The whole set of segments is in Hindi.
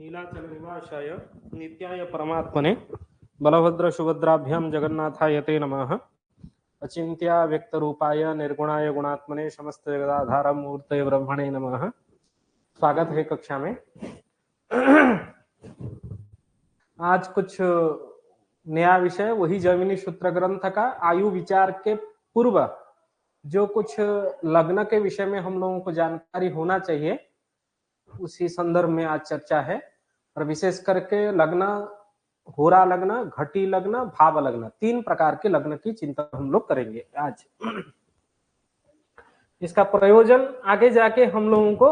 नीलाचल निवासाय नित्याय परमात्मने बलभद्र सुभद्राभ्याम जगन्नाथाय ते नमः। अचिंत्या व्यक्त रूपाय निर्गुणाय गुणात्मने समस्त जगदाधार मूर्तये ब्रह्मणे नमः। स्वागत है कक्षा में। आज कुछ नया विषय, वही जैमिनी सूत्र ग्रंथ का आयु विचार के पूर्व जो कुछ लग्न के विषय में हम लोगों को जानकारी होना चाहिए, उसी संदर्भ में आज चर्चा है। और विशेष करके लग्न, होरा लग्न, घटी लग्न, भाव लग्न, 3 प्रकार के लग्न की चिंता हम लोग करेंगे आज। इसका प्रयोजन आगे जाके हम लोगों को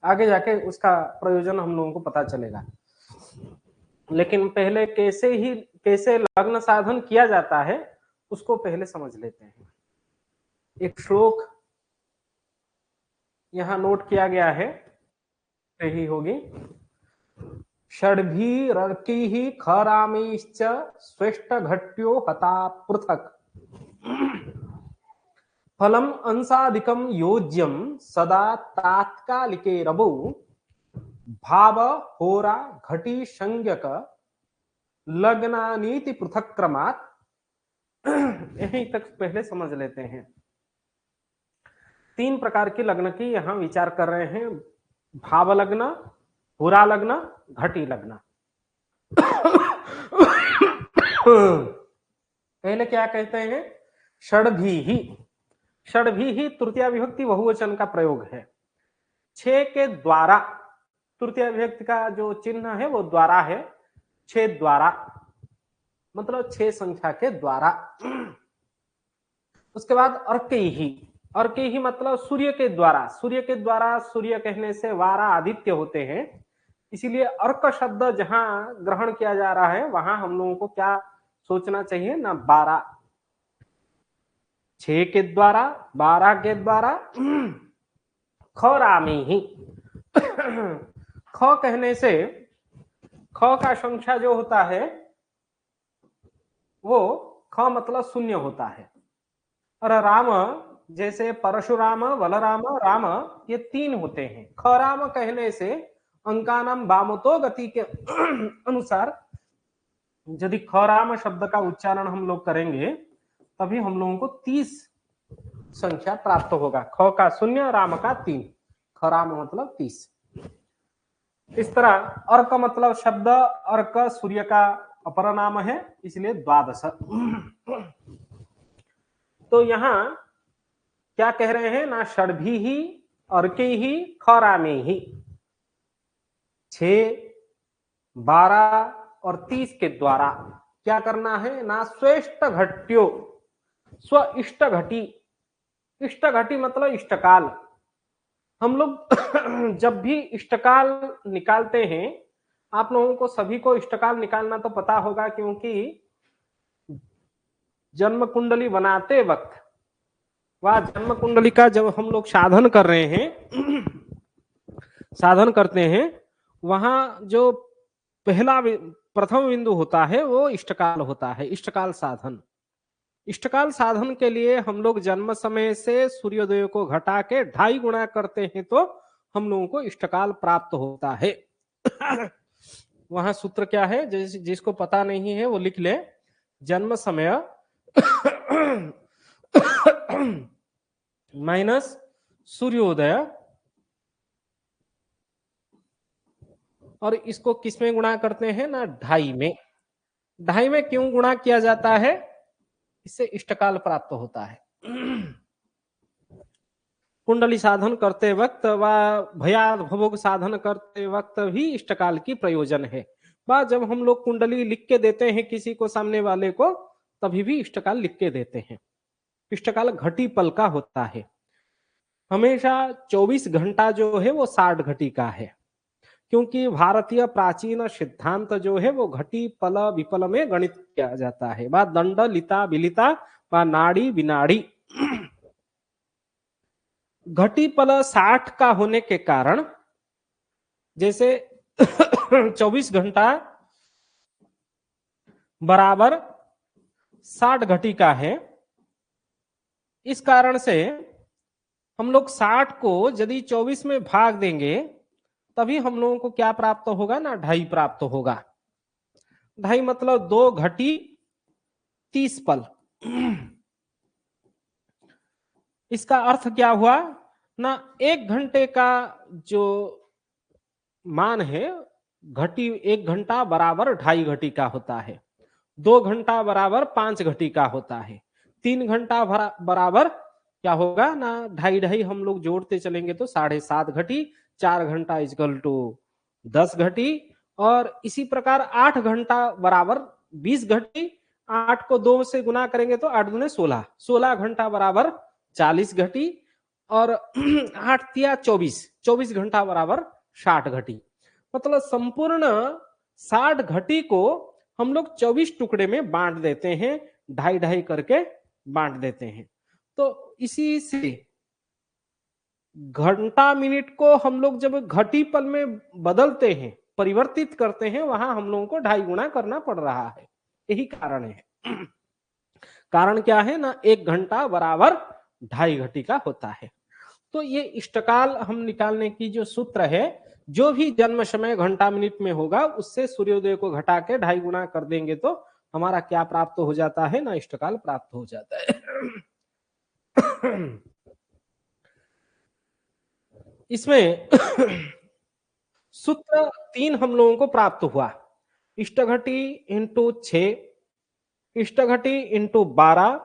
आगे जाके उसका प्रयोजन हम लोगों को पता चलेगा। लेकिन पहले कैसे लग्न साधन किया जाता है उसको पहले समझ लेते हैं। एक श्लोक यहां नोट किया गया है, सही होगी। षड्भिरर्किः खरामीश्च स्वेष्ट घट्यो हता पृथक फलम अंसादिकम योज्यम सदा तात्कालिके रबो भाव होरा घटी संज्ञक लग्नानीति पृथक क्रमात्। यहीं तक पहले समझ लेते हैं। 3 प्रकार के लग्न की यहां विचार कर रहे हैं। भाव लग्न, होरा लग्न, घटी लग्न। पहले क्या कहते हैं? षड्भिः। षड्भिः तृतीया विभक्ति बहुवचन का प्रयोग है। 6 के द्वारा, तृतीया विभक्ति का जो चिन्ह है वो द्वारा है। 6 द्वारा मतलब 6 संख्या के द्वारा। उसके बाद अर्कैः। अर्कैः मतलब सूर्य के द्वारा। सूर्य के द्वारा, सूर्य कहने से वारा आदित्य होते हैं, इसीलिए अर्क शब्द जहां ग्रहण किया जा रहा है वहां हम लोगों को क्या सोचना चाहिए ना? 12। 6 के द्वारा, 12 के द्वारा। खरामीहि। ख कहने से ख का संख्या जो होता है वो ख मतलब शून्य होता है। और राम जैसे परशुराम, बलराम, राम ये 3 होते हैं। खराम कहने से अंकानाम वामतो गति के अनुसार यदि खराम शब्द का उच्चारण हम लोग करेंगे तभी हम लोगों को 30 संख्या प्राप्त होगा। ख का 0, राम का 3, खराम मतलब 30। इस तरह अर्क मतलब शब्द, अर्क सूर्य का अपर नाम है, इसलिए 12। तो यहां क्या कह रहे हैं ना? षड्भिः, अर्कैः, खरामीः। 6, 12 और 30 के द्वारा क्या करना है ना? स्वेष्ट घट्यो, स्व इष्ट घटी। इष्ट घटी मतलब इष्टकाल। हम लोग जब भी इष्टकाल निकालते हैं, आप लोगों को सभी को इष्टकाल निकालना तो पता होगा, क्योंकि जन्म कुंडली बनाते वक्त वह जन्म कुंडली का जब हम लोग साधन कर रहे हैं, साधन करते हैं, वहां जो पहला प्रथम बिंदु होता है वो इष्टकाल होता है। इष्टकाल साधन। इष्टकाल साधन के लिए हम लोग जन्म समय से सूर्योदय को घटा के 2.5 गुणा करते हैं तो हम लोगों को इष्टकाल प्राप्त होता है। वहां सूत्र क्या है? जिसको पता नहीं है वो लिख ले। जन्म समय माइनस सूर्योदय, और इसको किस में गुणा करते हैं ना? 2.5 में। 2.5 में क्यों गुणा किया जाता है? इससे इष्टकाल प्राप्त होता है। कुंडली साधन करते वक्त व भयाद भोग साधन करते वक्त भी इष्टकाल की प्रयोजन है। वह जब हम लोग कुंडली लिख के देते हैं किसी को, सामने वाले को, तभी भी इष्टकाल लिख के देते हैं। इष्टकाल घटी पल का होता है। हमेशा 24 घंटा जो है वो 60 घटी का है, क्योंकि भारतीय प्राचीन सिद्धांत जो है वो घटी पल विपल में गणित किया जाता है। वह दंड लिता बिलिता व नाड़ी बिनाड़ी। घटी पल 60 का होने के कारण, जैसे 24 घंटा बराबर 60 घटी का है, इस कारण से हम लोग 60 को यदि 24 में भाग देंगे तभी हम लोगों को क्या प्राप्त होगा ना, 2.5 प्राप्त होगा। 2.5 मतलब 2 घटी 30 पल। इसका अर्थ क्या हुआ ना, 1 घंटे का जो मान है, घटी 1 घंटा बराबर 2.5 घटी का होता है, 2 घंटा बराबर 5 घटी का होता है, 3 घंटा बराबर क्या होगा ना, 2.5 हम लोग जोड़ते चलेंगे तो 7.5 घटी, 4 घंटा इजकल टू 10 घटी, और इसी प्रकार 8 घंटा बराबर 20 घटी, 8 को 2 से गुना करेंगे तो 8 दूने 16, 16 घंटा बराबर 40 घटी, और 8 तिया 24, 24 घंटा बराबर 60 घटी। मतलब संपूर्ण 60 घटी को हम लोग 24 टुकड़े में बांट देते हैं, 2.5 करके बांट देते हैं। तो इसी से घंटा मिनट को हम लोग जब घटी पल में बदलते हैं, परिवर्तित करते हैं, वहां हम लोगों को 2.5 गुना करना पड़ रहा है। यही कारण है। कारण क्या है ना, 1 घंटा बराबर 2.5 घटी का होता है। तो ये इष्टकाल हम निकालने की जो सूत्र है, जो भी जन्म समय घंटा मिनट में होगा उससे सूर्योदय को घटा के 2.5 गुना कर देंगे तो हमारा क्या प्राप्त हो जाता है ना, इष्टकाल प्राप्त हो जाता है। इसमें सूत्र 3 हम लोगों को प्राप्त हुआ, इष्टघटी इंटू 6, इष्टघटी इंटू 12,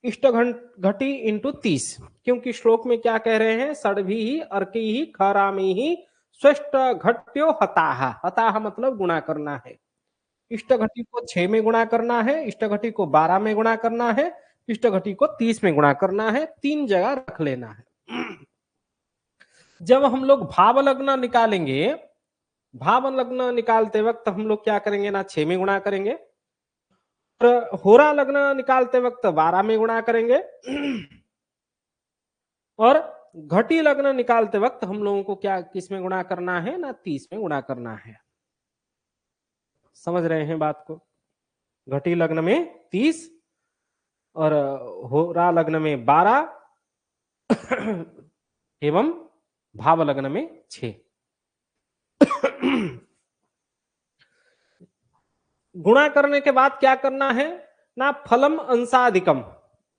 इष्टघटी इंटू 30। क्योंकि श्लोक में क्या कह रहे हैं, षड्भी ही अर्की ही खरामी ही स्वस्थ घट्यो हताहा, हताहा मतलब गुणा करना है। इष्टघटी को 6 में गुणा करना है, इष्टघटी को 12 में गुणा करना है, इष्टघटी को 30 में गुणा करना है, 3 जगह रख लेना है। जब हम लोग भाव लग्न निकालेंगे, भाव लग्न निकालते वक्त हम लोग क्या करेंगे ना, 6 में गुणा करेंगे, और होरा लग्न निकालते वक्त 12 में गुणा करेंगे, और घटी लग्न निकालते वक्त हम लोगों को क्या किस में गुणा करना है ना, 30 में गुणा करना है। समझ रहे हैं बात को? घटी लग्न में 30 और होरा लग्न में 12 एवं भाव लग्न में 6। गुणा करने के बाद क्या करना है ना, फलम अंशाधिकम,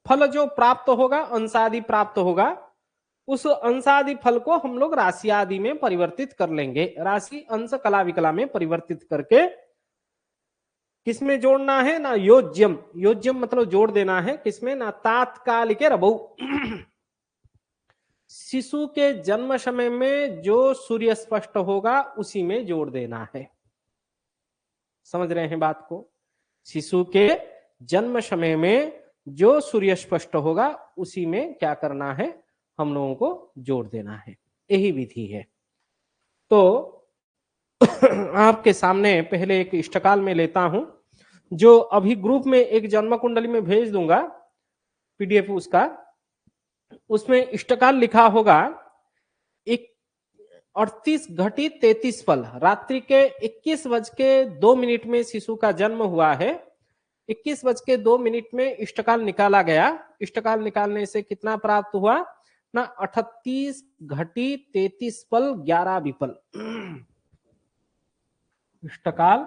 फल जो प्राप्त होगा, अंशादि प्राप्त होगा, उस अंशादि फल को हम लोग राशि आदि में परिवर्तित कर लेंगे। राशि अंश कला विकला में परिवर्तित करके किसमें जोड़ना है ना, योज्यम, योज्यम मतलब जोड़ देना है, किसमें ना, तात्कालिक रबौ, शिशु के जन्म समय में जो सूर्य स्पष्ट होगा उसी में जोड़ देना है। समझ रहे हैं बात को? शिशु के जन्म समय में जो सूर्य स्पष्ट होगा उसी में क्या करना है, हम लोगों को जोड़ देना है। यही विधि है। तो आपके सामने पहले एक इष्टकाल में लेता हूं, जो अभी ग्रुप में एक जन्म कुंडली में भेज दूंगा, पीडीएफ उसका, उसमें इष्टकाल लिखा होगा 38 घटी 33 पल, रात्रि के 21:02 में शिशु का जन्म हुआ है, 21:02 में इष्टकाल निकाला गया। इष्टकाल निकालने से कितना प्राप्त हुआ ना, 38 घटी 33 पल 11 विपल। इष्टकाल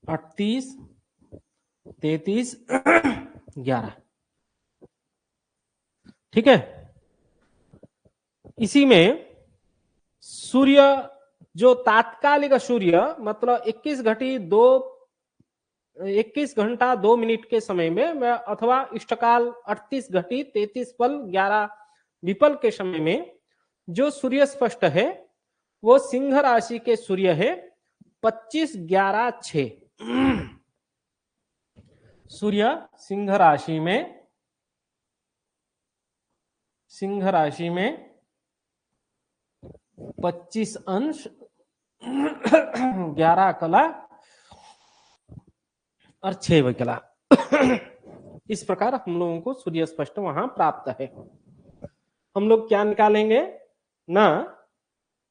38 33 11, ठीक है। इसी में सूर्य जो तात्कालिक सूर्य मतलब 21 घंटा 2 मिनट के समय में, अथवा इष्टकाल 38 घटी 33 पल 11 विपल के समय में जो सूर्य स्पष्ट है वो सिंह राशि के सूर्य है, 25/11/6। सूर्य सिंह राशि में 25 अंश 11 कला और 6 विकला। इस प्रकार हम लोगों को सूर्य स्पष्ट वहां प्राप्त है। हम लोग क्या निकालेंगे ना,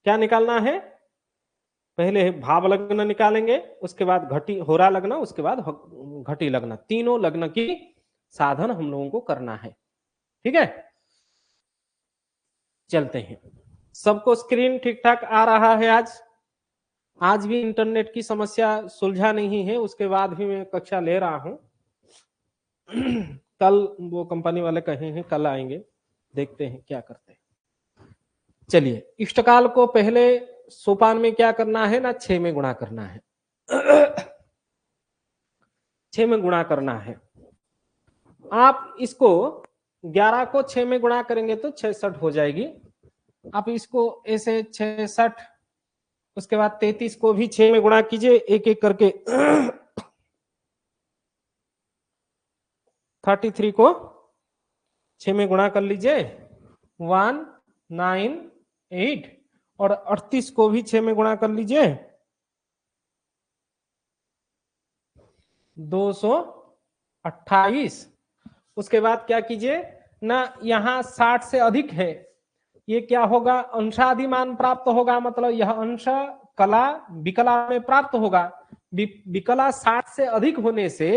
क्या निकालना है, पहले भाव लग्न निकालेंगे, उसके बाद घटी होरा लग्न, उसके बाद घटी लग्न, तीनों लग्न की साधन हम लोगों को करना है। ठीक है, चलते हैं। सबको स्क्रीन ठीक ठाक आ रहा है? आज भी इंटरनेट की समस्या सुलझा नहीं है, उसके बाद भी मैं कक्षा ले रहा हूं। कल वो कंपनी वाले कहे हैं कल आएंगे, देखते हैं क्या करते हैं। चलिए, इष्टकाल को पहले सोपान में क्या करना है ना, 6 में गुणा करना है। 6 में गुणा करना है। आप इसको 11 को 6 में गुणा करेंगे तो 66 हो जाएगी। आप इसको ऐसे 66, उसके बाद 33 को भी 6 में गुणा कीजिए एक एक करके। 33 को 6 में गुणा कर लीजिए, 198, और 38 को भी 6 में गुणा कर लीजिए, 228। उसके बाद क्या कीजिए ना, यहां 60 से अधिक है, ये क्या होगा, अंशादिमान प्राप्त होगा, मतलब यह अंश कला विकला में प्राप्त होगा। विकला 60 से अधिक होने से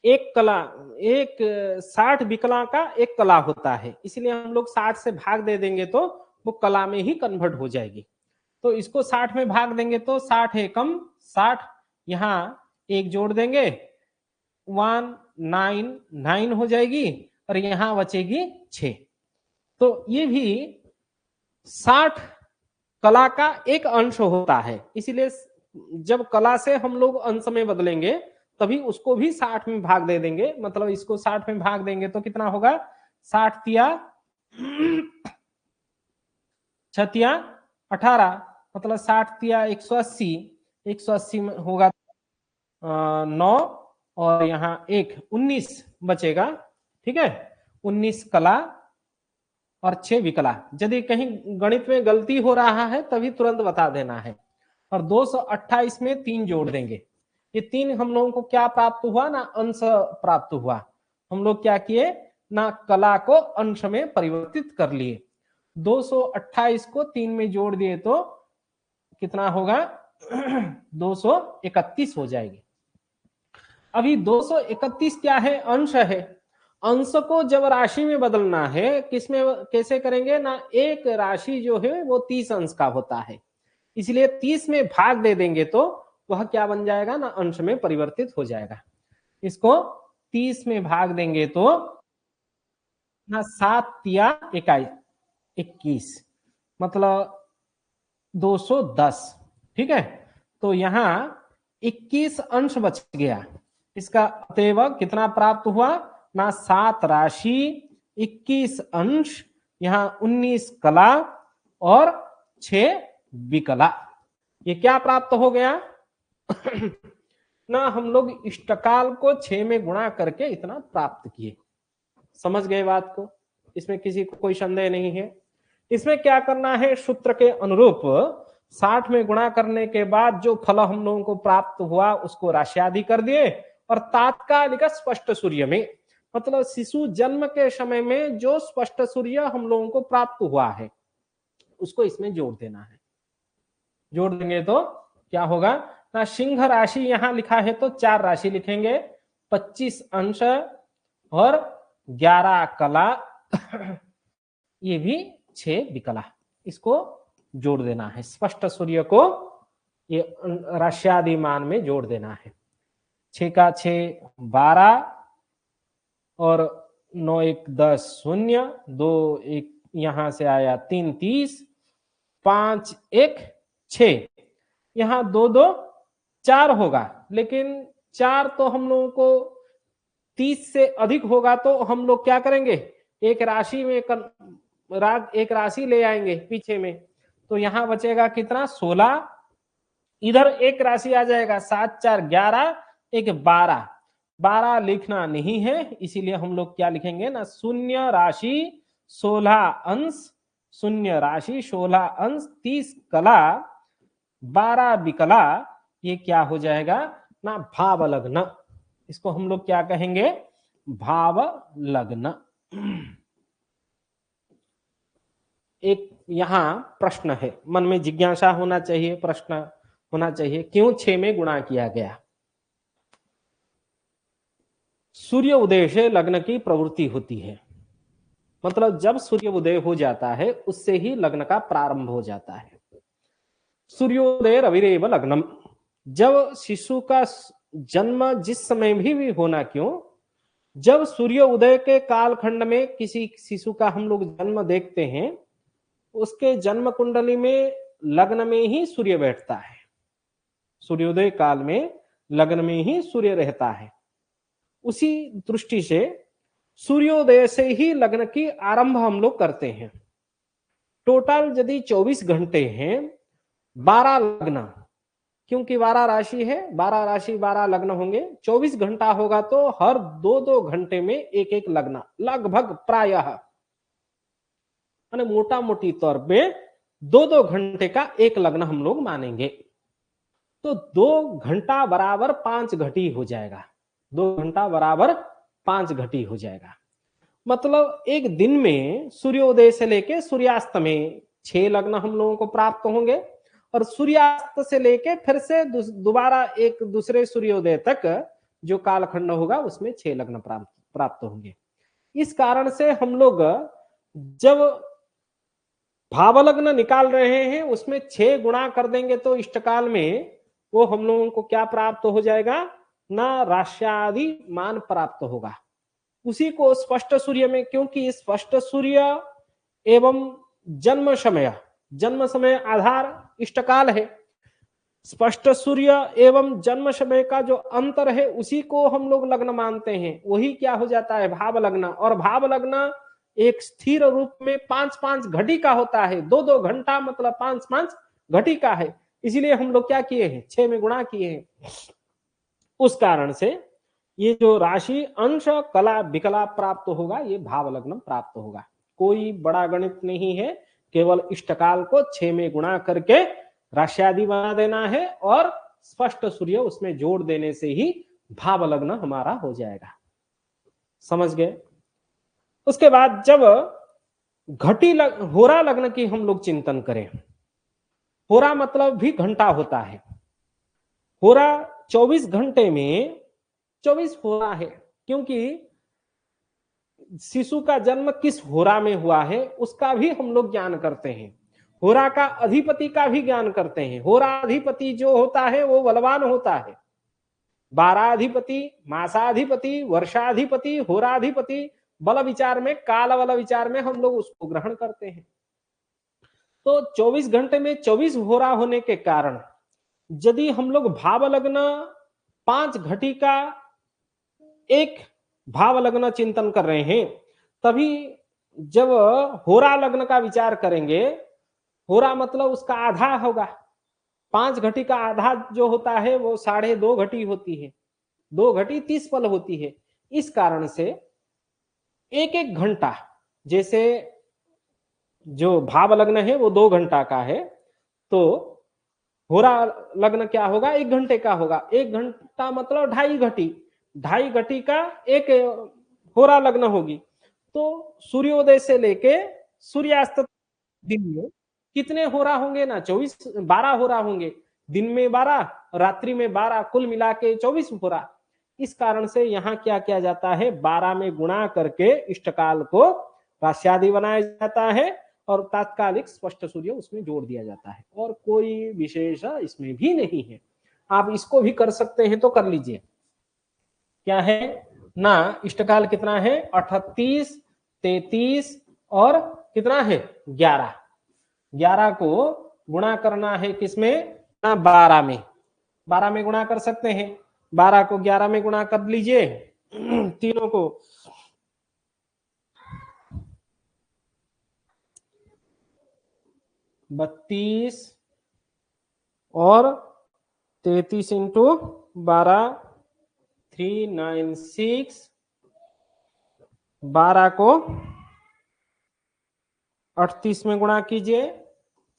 एक कला, एक 60 विकला का एक कला होता है, इसलिए हम लोग 60 से भाग दे देंगे तो वो कला में ही कन्वर्ट हो जाएगी। तो इसको 60 में भाग देंगे तो 60 एकम 60, यहाँ एक जोड़ देंगे 199 हो जाएगी, और यहां बचेगी 6। तो ये भी 60 कला का एक अंश होता है, इसलिए जब कला से हम लोग अंश में बदलेंगे तभी उसको भी 60 में भाग दे देंगे। मतलब इसको 60 में भाग देंगे तो कितना होगा, 60 तिया 6 तिया 18, मतलब 60 तिया 180, 180 में होगा 9, और यहाँ 1 19 बचेगा। ठीक है, 19 कला और 6 विकला। यदि कहीं गणित में गलती हो रहा है तभी तुरंत बता देना है। और 228 में 3 जोड़ देंगे, ये 3 हम लोगों को क्या प्राप्त हुआ ना, अंश प्राप्त हुआ। हम लोग क्या किए ना, कला को अंश में परिवर्तित कर लिए। 228 को 3 में जोड़ दिए तो कितना होगा, 231 हो जाएगी। अभी 231 क्या है, अंश है। अंश को जब राशि में बदलना है, किसमें कैसे करेंगे ना, एक राशि जो है वो 30 अंश का होता है, इसलिए 30 में भाग दे देंगे तो वह क्या बन जाएगा ना, अंश में परिवर्तित हो जाएगा। इसको 30 में भाग देंगे तो ना 7 तिया 21, मतलब 210। ठीक है, तो यहां 21 अंश बच गया। इसका अतएव कितना प्राप्त हुआ ना, 7 राशि 21 अंश, यहां 19 कला और 6 विकला। ये क्या प्राप्त हो गया ना, हम लोग इष्टकाल को 6 में गुणा करके इतना प्राप्त किए। समझ गए बात को, इसमें किसी को कोई संदेह नहीं है। इसमें क्या करना है, सूत्र के अनुरूप 60 में गुणा करने के बाद जो फल हम लोगों को प्राप्त हुआ उसको राशियादि कर दिए, और तात्कालिक स्पष्ट सूर्य में, मतलब शिशु जन्म के समय में जो स्पष्ट सूर्य हम लोगों को प्राप्त हुआ है उसको इसमें जोड़ देना है। जोड़ देंगे तो क्या होगा ना, सिंह राशि यहां लिखा है तो 4 राशि लिखेंगे, 25 अंश और 11 कला, ये भी 6 विकला। इसको जोड़ देना है, स्पष्ट सूर्य को ये राशियादि मान में जोड़ देना है। 6 का 6 12, और 9 1 10 0, 2 1 यहां से आया 3 30, 5 1 6, यहां 2 2 4 होगा, लेकिन 4 तो हम लोगों को 30 से अधिक होगा तो हम लोग क्या करेंगे, एक राशि में एक राशि ले आएंगे पीछे में, तो यहां बचेगा कितना 16, इधर एक राशि आ जाएगा 7 4 11, एक 12, 12 लिखना नहीं है, इसीलिए हम लोग क्या लिखेंगे ना, शून्य राशि 16 अंश, शून्य राशि 16 अंश, 30 कला 12 विकला, ये क्या हो जाएगा ना, भाव लग्न। इसको हम लोग क्या कहेंगे, भाव लग्न। एक यहां प्रश्न है, मन में जिज्ञासा होना चाहिए, प्रश्न होना चाहिए, क्यों 6 में गुणा किया गया। सूर्य उदय से लग्न की प्रवृत्ति होती है, मतलब जब सूर्य उदय हो जाता है उससे ही लग्न का प्रारंभ हो जाता है। सूर्योदय रविरेव लग्नम, जब शिशु का जन्म जिस समय भी होना क्यों, जब सूर्य उदय के कालखंड में किसी शिशु का हम लोग जन्म देखते हैं, उसके जन्म कुंडली में लग्न में ही सूर्य बैठता है, सूर्योदय काल में लग्न में ही सूर्य रहता है। उसी दृष्टि से सूर्योदय से ही लग्न की आरंभ हम लोग करते हैं। टोटल यदि 24 घंटे हैं, 12 लग्न, क्योंकि 12 राशि है, 12 राशि 12 लग्न होंगे, 24 घंटा होगा तो हर 2-2 घंटे में एक एक लग्न, लगभग प्रायः मोटा मोटी तौर पे 2-2 घंटे का एक लग्न हम लोग मानेंगे। तो 2 घंटा बराबर 5 घटी हो जाएगा, 2 घंटा बराबर 5 घटी हो जाएगा। मतलब एक दिन में सूर्योदय से लेके सूर्यास्त में 6 लग्न हम लोगों को प्राप्त होंगे, और सूर्यास्त से लेके फिर से दोबारा एक दूसरे सूर्योदय तक जो कालखंड होगा उसमें 6 लग्न प्राप्त होंगे। इस कारण से हम लोग जब भावलग्न निकाल रहे हैं उसमें 6 गुणा कर देंगे तो इष्टकाल में वो हम लोगों को क्या प्राप्त हो जाएगा, ना राश्यादि मान प्राप्त होगा। उसी को स्पष्ट सूर्य में, क्योंकि स्पष्ट सूर्य एवं जन्म समय आधार इष्टकाल है, स्पष्ट सूर्य एवं जन्म समय का जो अंतर है उसी को हम लोग लग्न मानते हैं, वही क्या हो जाता है, भाव लग्न। और भाव लग्न एक स्थिर रूप में 5-5 घटी का होता है, 2-2 घंटा मतलब 5-5 घटी का है, इसीलिए हम लोग क्या किए हैं, 6 में गुणा किए हैं। उस कारण से ये जो राशि अंश कला विकला प्राप्त होगा, ये भाव लग्न प्राप्त होगा। कोई बड़ा गणित नहीं है, केवल इष्टकाल को 6 में गुणा करके राश्यादि बना देना है और स्पष्ट सूर्य उसमें जोड़ देने से ही भाव लग्न हमारा हो जाएगा। समझ गए? उसके बाद जब होरा लग्न की हम लोग चिंतन करें, होरा मतलब भी घंटा होता है। होरा 24 घंटे में 24 होरा है, क्योंकि शिशु का जन्म किस होरा में हुआ है उसका भी हम लोग ज्ञान करते हैं, होरा का अधिपति का भी ज्ञान करते हैं। होरा अधिपति जो होता है वो बलवान होता है। 12 अधिपति, मासाधिपति, वर्षाधिपति, होराधिपति, बल विचार में, काल बल विचार में हम लोग उसको ग्रहण करते हैं। तो 24 घंटे में 24 होरा होने के कारण यदि हम लोग भाव लग्न 5 घटी का एक भाव लग्न चिंतन कर रहे हैं, तभी जब होरा लग्न का विचार करेंगे, होरा मतलब उसका आधा होगा, 5 घटी का आधा जो होता है वो 2.5 घटी होती है, 2 घटी 30 पल होती है। इस कारण से एक एक घंटा, जैसे जो भाव लग्न है वो 2 घंटा का है, तो होरा लग्न क्या होगा, 1 घंटे का होगा। 1 घंटा मतलब 2.5 घटी, 2.5 घटी का एक होरा लग्न होगी। तो सूर्योदय से लेके सूर्यास्त दिन में कितने होरा होंगे ना, 12 होरा होंगे, दिन में 12, रात्रि में 12, कुल मिला के 24 होरा। इस कारण से यहाँ क्या किया जाता है, 12 में गुणा करके इष्टकाल को राश्यादि बनाया जाता है और तात्कालिक स्पष्ट सूर्य उसमें जोड़ दिया जाता है, और कोई विशेष इसमें भी नहीं है। आप इसको भी कर सकते हैं तो कर लीजिए। क्या है ना, इष्टकाल कितना है, 38, 33 और कितना है 11, 11 को गुणा करना है किसमें ना, 12 में, 12 में गुणा कर सकते हैं, 12 को 11 में गुणा कर लीजिए तीनों को, 32 और 33 इंटू 12, 396, 12 को 38 में गुणा कीजिए,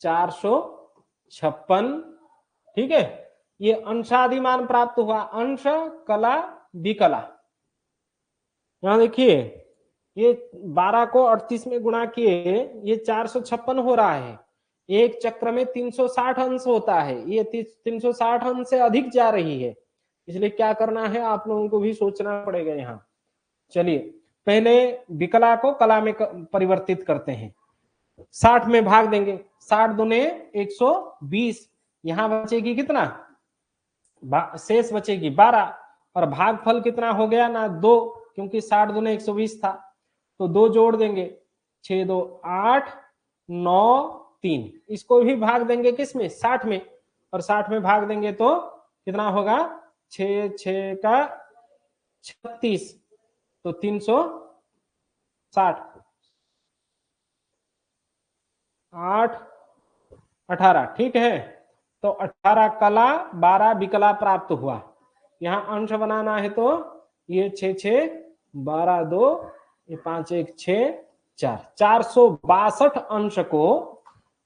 456, ठीक है। ये अंशादि मान प्राप्त हुआ, अंश कला विकला। यहां देखिए, ये 12 को 38 में गुणा किए, ये 456 हो रहा है। एक चक्र में 360 अंश होता है, ये 360 अंश से अधिक जा रही है, इसलिए क्या करना है आप लोगों को भी सोचना पड़ेगा यहाँ। चलिए पहले विकला को कला में परिवर्तित करते हैं। 60 में भाग देंगे, 60 दूने 120, यहां बचेगी कितना, शेष बचेगी 12, और भागफल कितना हो गया ना 2, क्योंकि 60 दूने 120 था, तो 2 जोड़ देंगे, 6 2 8 9 3, इसको भी भाग देंगे किसमें, 60 में, और 60 में भाग देंगे तो कितना होगा, 6 6 का 36, तो 360, 8 18, ठीक है। तो 18 कला 12 विकला प्राप्त हुआ। यहाँ अंश बनाना है तो ये 6 6 12 2, ये 5 1 6 4, 462 अंश को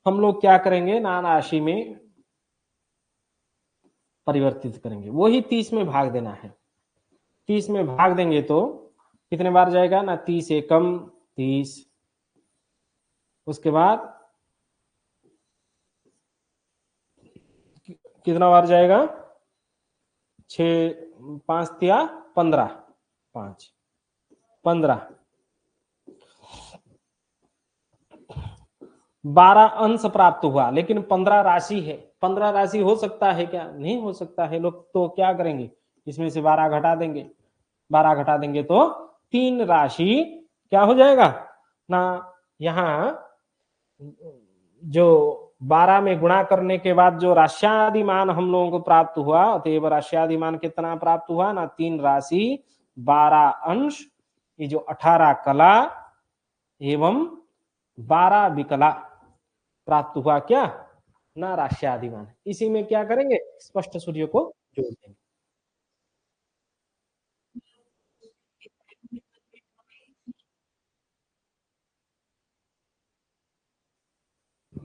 हम लोग क्या करेंगे, नान राशि में परिवर्तित करेंगे। वही 30 में भाग देना है। 30 में भाग देंगे तो कितने बार जाएगा ना, 30 एकम 30, उसके बाद कितना बार जाएगा, 6 5 तिया 15, 5 15, 12 अंश प्राप्त हुआ, लेकिन 15 राशि है। 15 राशि हो सकता है क्या, नहीं हो सकता है। लोग तो क्या करेंगे, इसमें से 12 घटा देंगे, 12 घटा देंगे तो 3 राशि क्या हो जाएगा ना, यहाँ जो 12 में गुणा करने के बाद जो राश्यादि मान हम लोगों को प्राप्त हुआ, अतएव राश्यादि मान कितना प्राप्त हुआ ना, 3 राशि 12 अंश, ये जो 18 कला एवं 12 विकला प्राप्त हुआ क्या ना, राश्यादि मान। इसी में क्या करेंगे, स्पष्ट सूर्य को जोड़ देंगे।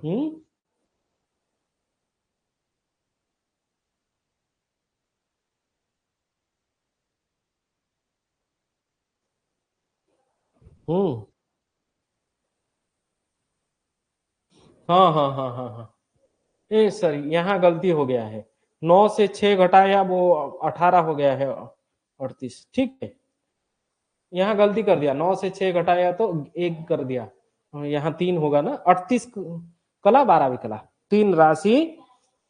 हम्म हम्म हाँ हाँ हाँ हाँ हाँ, ए सर यहाँ गलती हो गया है, 9 से 6 घटाया वो 18 हो गया है, 38, ठीक है। यहाँ गलती कर दिया, 9 से 6 घटाया तो 1 कर दिया, यहाँ 3 होगा ना, 38 कला 12 विकला, 3 राशि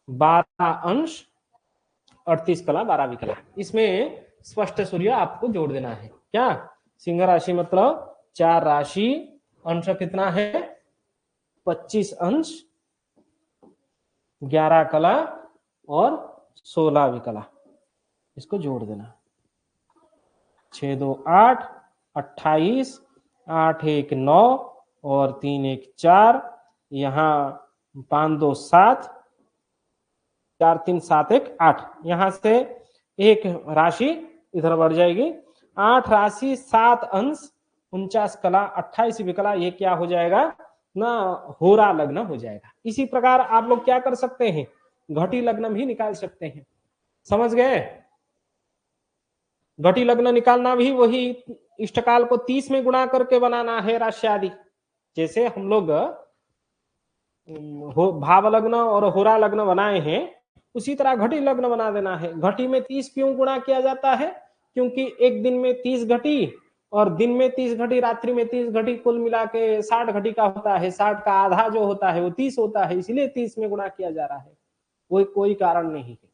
12 अंश, 38 कला 12 विकला। इसमें स्पष्ट सूर्य आपको जोड़ देना है। क्या, सिंह राशि मतलब 4 राशि, अंश कितना है 25 अंश, 11 कला और 16 विकला, इसको जोड़ देना। 6 2 8, 28, 8 1 9 और 3 1 4, यहाँ 5 2 7, 4 3 7 1 8, यहाँ से एक राशि इधर बढ़ जाएगी, 8 राशि 7 अंश, 49 कला 28 विकला, ये क्या हो जाएगा ना, होरा लग्न हो जाएगा। इसी प्रकार आप लोग क्या कर सकते हैं, घटी लग्न भी निकाल सकते हैं। समझ गए, घटी लग्न निकालना भी वही इष्टकाल को 30 में गुणा करके बनाना है राशि आदि। जैसे हम लोग भाव लग्न और होरा लग्न बनाए हैं, उसी तरह घटी लग्न बना देना है। घटी में 30 क्यों गुणा किया जाता है, क्योंकि एक दिन में 30 घटी और दिन में 30 घटी, रात्रि में 30 घटी, कुल मिला के 60 घटी का होता है। 60 का आधा जो होता है वो 30 होता है, इसलिए 30 में गुणा किया जा रहा है, कोई कारण नहीं है।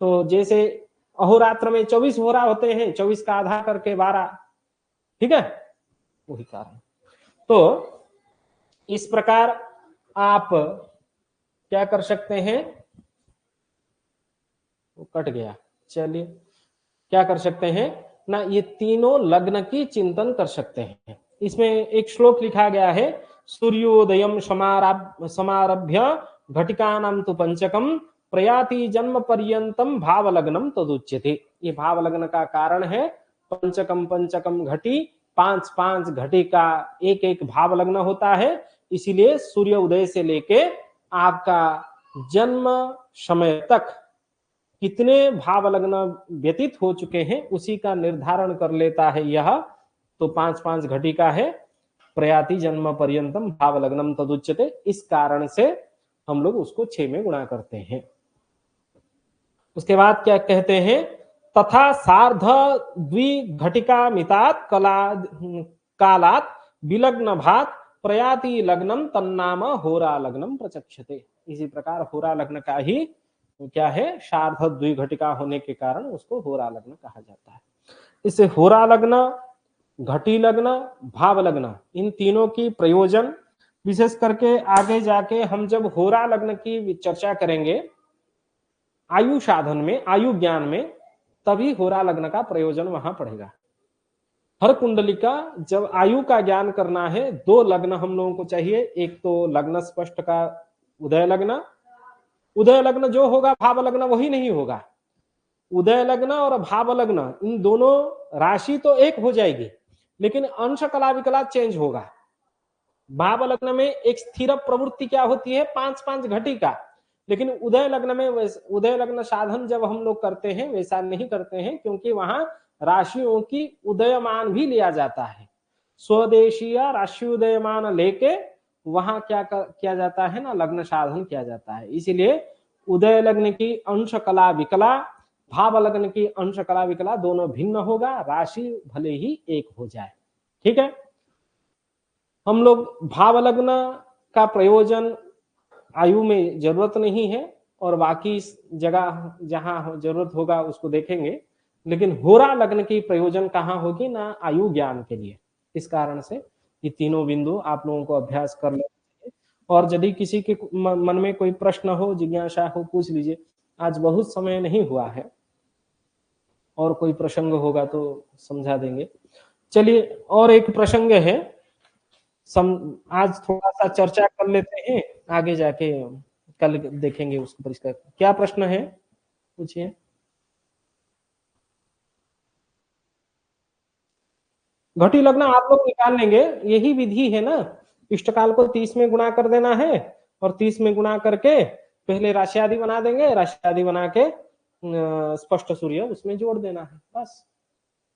तो जैसे अहोरात्र में 24 होरा होते हैं, 24 का आधा करके 12, ठीक है, वही कारण। तो इस प्रकार आप क्या कर सकते हैं, वो कट गया, चलिए क्या कर सकते हैं ना, ये तीनों लग्न की चिंतन कर सकते हैं। इसमें एक श्लोक लिखा गया है, सूर्योदयम समारभ्य घटिकानां तु पंचकम प्रयाति जन्म पर्यंतम भाव लग्नम तदुच्यते। ये भाव लग्न का कारण है, पंचकम पंचकम घटी, 5 5 घटी का एक एक भाव लग्न होता है। इसीलिए सूर्य उदय से लेके आपका जन्म समय तक कितने भाव लग्न व्यतीत हो चुके हैं उसी का निर्धारण कर लेता है यह। तो 5 5 घटी का है, प्रयाति जन्म पर्यंतम भाव लग्नम तदुच्यते। इस कारण से हम लोग उसको 6 में गुणा करते हैं। उसके बाद क्या कहते हैं तथा सार्ध द्विघटिका मितात् कालात् विलग्न भात प्रयाति लग्नम तन्नाम होरा लग्नम प्रचक्षते। इसी प्रकार होरा लग्न का ही क्या है, सार्ध द्विघटिका होने के कारण उसको होरा लग्न कहा जाता है। इसे होरा लग्न, घटी लग्न, भाव लग्न, इन तीनों की प्रयोजन विशेष करके आगे जाके हम जब होरा लग्न की चर्चा करेंगे आयु साधन में, आयु ज्ञान में, तभी होरा लग्न का प्रयोजन वहां पड़ेगा। हर कुंडली का जब आयु का ज्ञान करना है, दो लग्न हम लोगों को चाहिए। एक तो लग्न स्पष्ट का उदय लग्न, उदय लग्न जो होगा भाव लग्न वही नहीं होगा। उदय लग्न और भाव लग्न इन दोनों राशि तो एक हो जाएगी, लेकिन अंश कला विकला चेंज होगा। भाव लग्न में एक स्थिर प्रवृत्ति क्या होती है, 5-5 घटी का, लेकिन उदय लग्न में उदय लग्न साधन जब हम लोग करते हैं वैसा नहीं करते हैं, क्योंकि वहां राशियों की उदयमान भी लिया जाता है। स्वदेशीय राशि उदयमान लेके वहां क्या किया जाता है ना, लग्न साधन किया जाता है। इसीलिए उदय लग्न की अंश कला विकला, भाव लग्न की अंश कला विकला दोनों भिन्न होगा, राशि भले ही एक हो जाए। ठीक है, हम लोग भाव लग्न का प्रयोजन आयु में जरूरत नहीं है, और बाकी जगह जहां जरूरत होगा उसको देखेंगे, लेकिन होरा लग्न की प्रयोजन कहाँ होगी ना, आयु ज्ञान के लिए। इस कारण से ये तीनों बिंदु आप लोगों को अभ्यास कर लेना चाहिए। और यदि किसी के मन में कोई प्रश्न हो, जिज्ञासा हो, पूछ लीजिए। आज बहुत समय नहीं हुआ है, और कोई प्रसंग होगा तो समझा देंगे। चलिए, और एक प्रसंग है, आज थोड़ा सा चर्चा कर लेते हैं, आगे जाके कल देखेंगे उसको परिष्कार। क्या प्रश्न है, पूछिए। घटी लग्न आप लोग निकाल लेंगे, यही विधि है ना। इष्टकाल को 30 में गुणा कर देना है, और 30 में गुणा करके पहले राशि आदि बना देंगे, राशि आदि बना के स्पष्ट सूर्य उसमें जोड़ देना है, बस।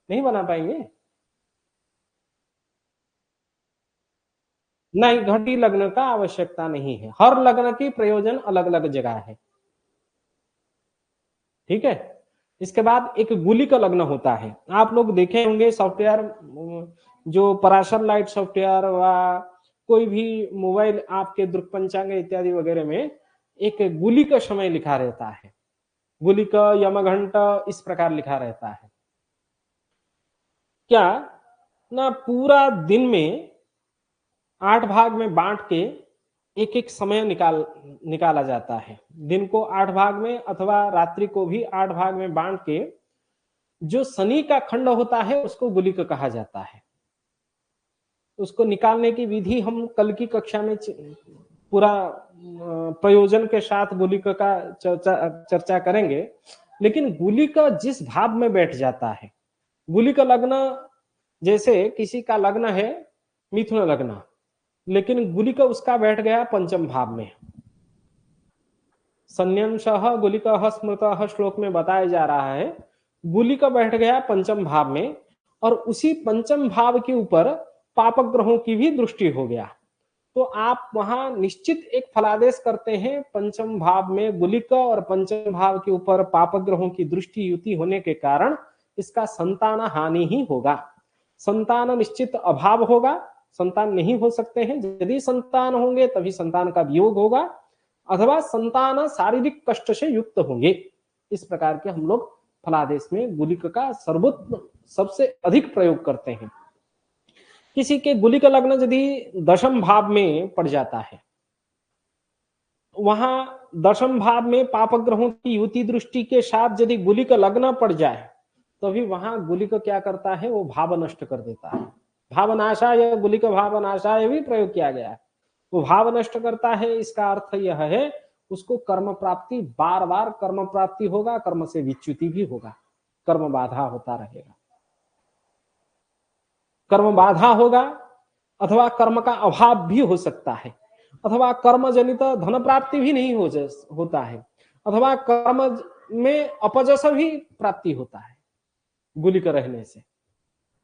नहीं बना पाएंगे? नहीं, घटी लग्न का आवश्यकता नहीं है। हर लग्न की प्रयोजन अलग अलग जगह है। ठीक है, इसके बाद एक गुलिक लग्न होता है। आप लोग देखे होंगे सॉफ्टवेयर, जो पराशर लाइट सॉफ्टवेयर व कोई भी मोबाइल आपके दृक पंचांग इत्यादि वगैरह में एक गुलिक समय लिखा रहता है, गुलिक यमघंट इस प्रकार लिखा रहता है। क्या ना पूरा दिन में 8 भाग में बांट के एक एक समय निकाला जाता है। दिन को 8 भाग में अथवा रात्रि को भी 8 भाग में बांट के जो शनि का खंड होता है उसको गुलिक कहा जाता है। उसको निकालने की विधि हम कल की कक्षा में पूरा प्रयोजन के साथ गुलिक का चर्चा करेंगे। लेकिन गुलिक जिस भाव में बैठ जाता है, गुलिक लग्न, जैसे किसी का लग्न है मिथुन लग्न, लेकिन गुलिक उसका बैठ गया पंचम भाव में। संन्यंसः गुलिकः स्मृतः श्लोक में बताया जा रहा है, गुलिक बैठ गया पंचम भाव में, और उसी पंचम भाव के ऊपर पापक ग्रहों की भी दृष्टि हो गया। तो आप वहां निश्चित एक फलादेश करते हैं, पंचम भाव में गुलिक और पंचम भाव के ऊपर पापक ग्रहों की दृष्टि युति होने के कारण इसका संतान हानि ही होगा। संतान निश्चित अभाव होगा, संतान नहीं हो सकते हैं। यदि संतान होंगे तभी संतान का वियोग होगा, अथवा संतान शारीरिक कष्ट से युक्त होंगे। इस प्रकार के हम लोग फलादेश में गुलिक का सर्वोत्तम सबसे अधिक प्रयोग करते हैं। किसी के गुलिक लग्न यदि दशम भाव में पड़ जाता है, वहां दशम भाव में पापक ग्रहों की युति दृष्टि के साथ यदि गुलिक लग्न पड़ जाए, तभी वहां गुलिक क्या करता है, वो भाव नष्ट कर देता है। भावनाशाय गुलिक भावनाशाय भी प्रयोग किया गया है, वो भाव नष्ट करता है। इसका अर्थ यह है उसको कर्म प्राप्ति, बार बार कर्म प्राप्ति होगा, कर्म से विच्युति भी होगा, कर्म बाधा होता रहेगा, कर्म बाधा होगा, अथवा कर्म का अभाव भी हो सकता है, अथवा कर्म जनित धन प्राप्ति भी नहीं होता है, अथवा कर्म में अपजस भी प्राप्ति होता है गुलिक रहने से।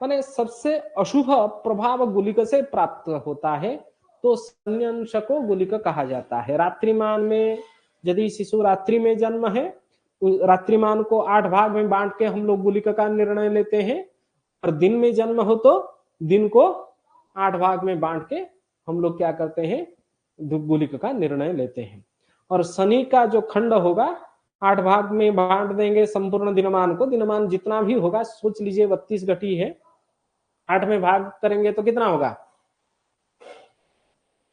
माने सबसे अशुभ प्रभाव गुलिक से प्राप्त होता है, तो संन्यंस को गुलिक कहा जाता है। रात्रिमान में यदि शिशु रात्रि में जन्म है रात्रिमान को 8 भाग में बांट के हम लोग गुलिका का निर्णय लेते हैं, और दिन में जन्म हो तो दिन को 8 भाग में बांट के हम लोग क्या करते हैं, गुलिका का निर्णय लेते हैं। और शनि का जो खंड होगा 8 भाग में बांट देंगे संपूर्ण दिनमान को, दिनमान जितना भी होगा, सोच लीजिए 32 घटी है, 8 में भाग करेंगे तो कितना होगा,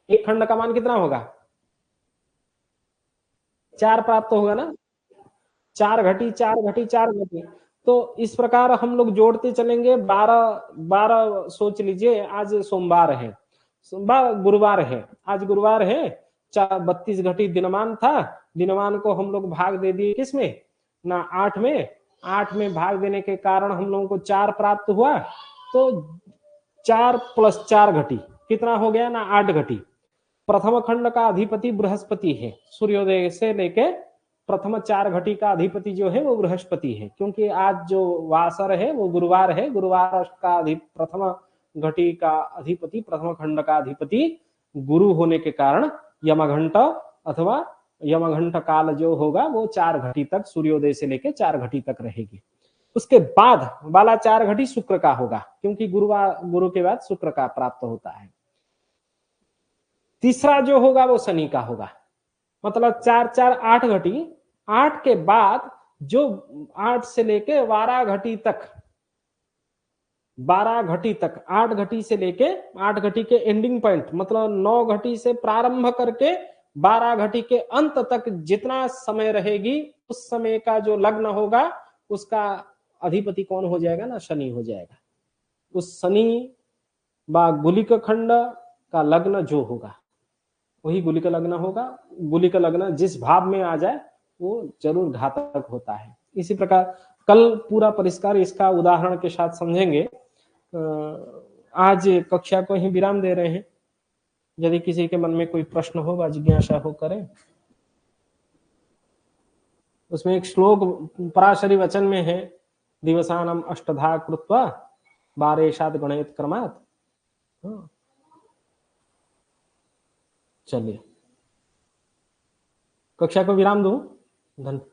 एक खंड का मान कितना होगा, 4 प्राप्त होगा ना, 4 घटी 4 घटी 4 घटी। तो इस प्रकार हम लोग जोड़ते चलेंगे, 12 सोच लीजिए, आज सोमवार है, सोमवार गुरुवार है, आज गुरुवार है, 32 घटी दिनमान था, दिनमान को हम लोग भाग दे दिए किसमें ना, 8 में, 8 में भाग देने के कारण हम लोगों को 4 प्राप्त हुआ, तो 4 + 4 घटी कितना हो गया ना, 8 घटी। प्रथम खंड का अधिपति बृहस्पति है, सूर्योदय से लेके प्रथम 4 घटी का अधिपति जो है वो बृहस्पति है, क्योंकि आज जो वासर है वो गुरुवार है, गुरुवार का प्रथम घटी का अधिपति, प्रथम खंड का अधिपति गुरु होने के कारण यमघंट अथवा यमघंट काल जो होगा वो 4 घटी तक, सूर्योदय से लेकर 4 घटी तक रहेगी। उसके बाद वाला 4 घटी शुक्र का होगा, क्योंकि गुरु के बाद शुक्र का प्राप्त होता है। तीसरा जो होगा वो शनि का होगा, मतलब 4 4 8 घटी, 8 के बाद जो 8 से लेके 12 घटी तक, 12 घटी तक, 8 घटी से लेके 8 घटी के एंडिंग पॉइंट, मतलब 9 घटी से प्रारंभ करके 12 घटी के अंत तक जितना समय रहेगी, उस समय का जो लग्न होगा उसका अधिपति कौन हो जाएगा ना, शनि हो जाएगा। उस शनि व गुलिक खंड का लग्न जो होगा वही गुलिक लग्न होगा। गुलिक लग्न जिस भाव में आ जाए वो जरूर घातक होता है। इसी प्रकार कल पूरा परिष्कार इसका उदाहरण के साथ समझेंगे। आज कक्षा को ही विराम दे रहे हैं, यदि किसी के मन में कोई प्रश्न हो व जिज्ञासा हो करें। उसमें एक श्लोक पराशरी वचन में है, दिवसानम अष्टधा कृत्वा 12 गणयत क्रमात्। चलिए कक्षा को विराम दूं। धन्यवाद।